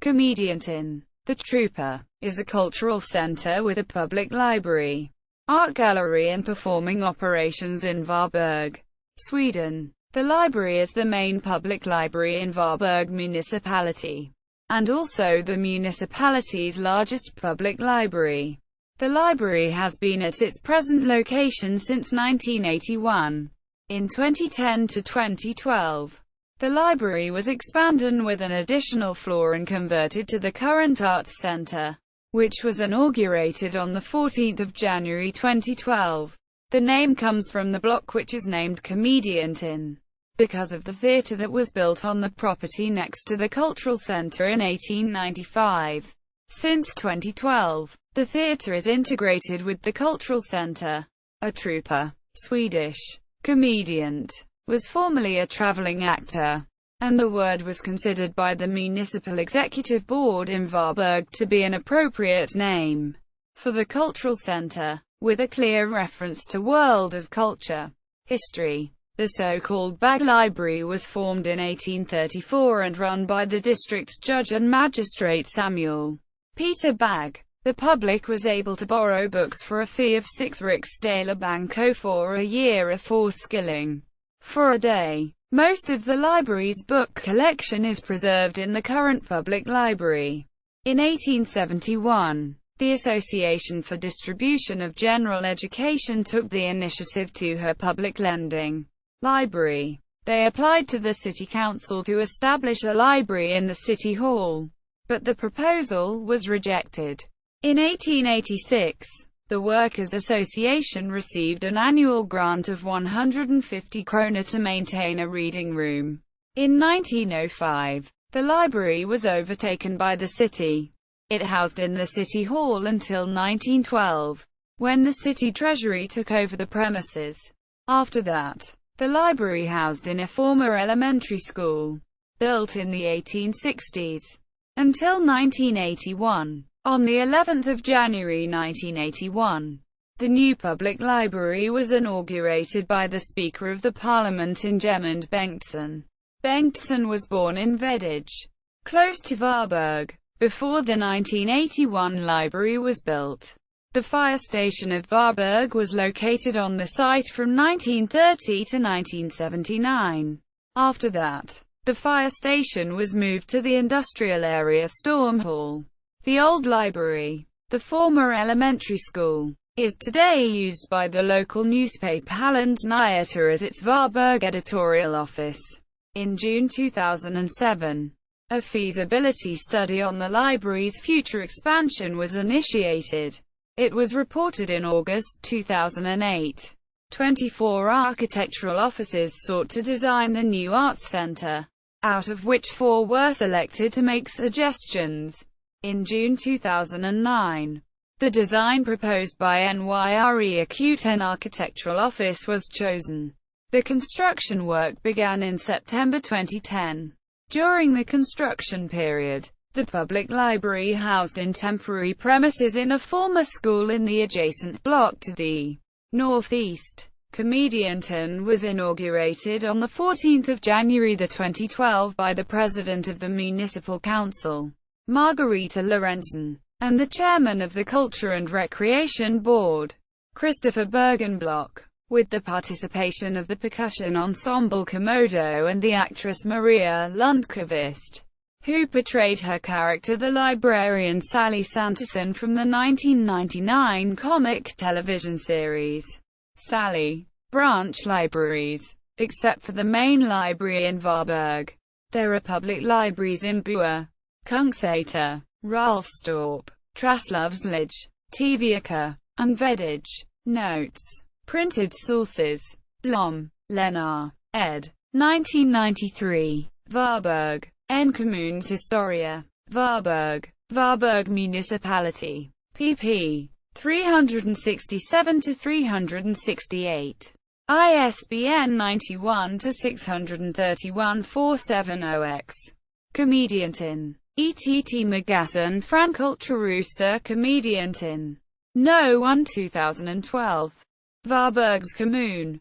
Komedianten. The Trouper is a cultural center with a public library, art gallery and performing operations in Varberg, Sweden. The library is the main public library in Varberg Municipality, and also the municipality's largest public library. The library has been at its present location since 1981. In 2010 to 2012, the library was expanded with an additional floor and converted to the current Arts Center, which was inaugurated on 14 January 2012. The name comes from the block which is named Komedianten, because of the theatre that was built on the property next to the cultural center in 1895. Since 2012, the theatre is integrated with the cultural center. A Trouper, Swedish, komediant, was formerly a traveling actor, and the word was considered by the municipal executive board in Varberg to be an appropriate name for the cultural center, with a clear reference to world of culture. History. The so-called Bag Library was formed in 1834 and run by the district judge and magistrate Samuel Peter Bag. The public was able to borrow books for a fee of 6 riksdaler banco for a year or 4 skilling for a day. Most of the library's book collection is preserved in the current public library. In 1871, the Association for Distribution of General Education took the initiative to her public lending library. They applied to the city council to establish a library in the city hall, but the proposal was rejected. In 1886, the Workers' Association received an annual grant of 150 krona to maintain a reading room. In 1905, the library was overtaken by the city. It housed in the City Hall until 1912, when the city treasury took over the premises. After that, the library housed in a former elementary school, built in the 1860s, until 1981. On the 11th of January 1981, the new public library was inaugurated by the Speaker of the Parliament Ingemund Bengtsson. Bengtsson was born in Vedage, close to Varberg. Before the 1981 library was built, the fire station of Varberg was located on the site from 1930 to 1979. After that, the fire station was moved to the industrial area Storm Hall. The old library, the former elementary school, is today used by the local newspaper Hallands Nyheter as its Varberg editorial office. In June 2007, a feasibility study on the library's future expansion was initiated. It was reported in August 2008. 24 architectural offices sought to design the new arts center, out of which 4 were selected to make suggestions. In June 2009, the design proposed by NYRE Acuten Architectural Office was chosen. The construction work began in September 2010. During the construction period, the public library housed in temporary premises in a former school in the adjacent block to the northeast. Komedianten was inaugurated on 14 January 2012 by the President of the Municipal Council, Margareta Lorentzen, and the Chairman of the Culture and Recreation Board, Christopher Bergenblock, with the participation of the percussion ensemble Komodo and the actress Maria Lundqvist, who portrayed her character the librarian Sally Sanderson from the 1999 comic television series, Sally. Branch libraries. Except for the main library in Varberg, there are public libraries in Bua, Kungsäter, Rolfstorp, Träslövslige, Tvika, and Vedage. Notes. Printed sources. Blom, Lennart, ed. 1993. Varberg. En Kommunshistoria. Varberg. Varberg Municipality. pp. 367-368. ISBN 91-631-470-X. Komedianten. ETT Magasin Frankulturhuset Komedianten. No. 1 2012. Varbergs kommun.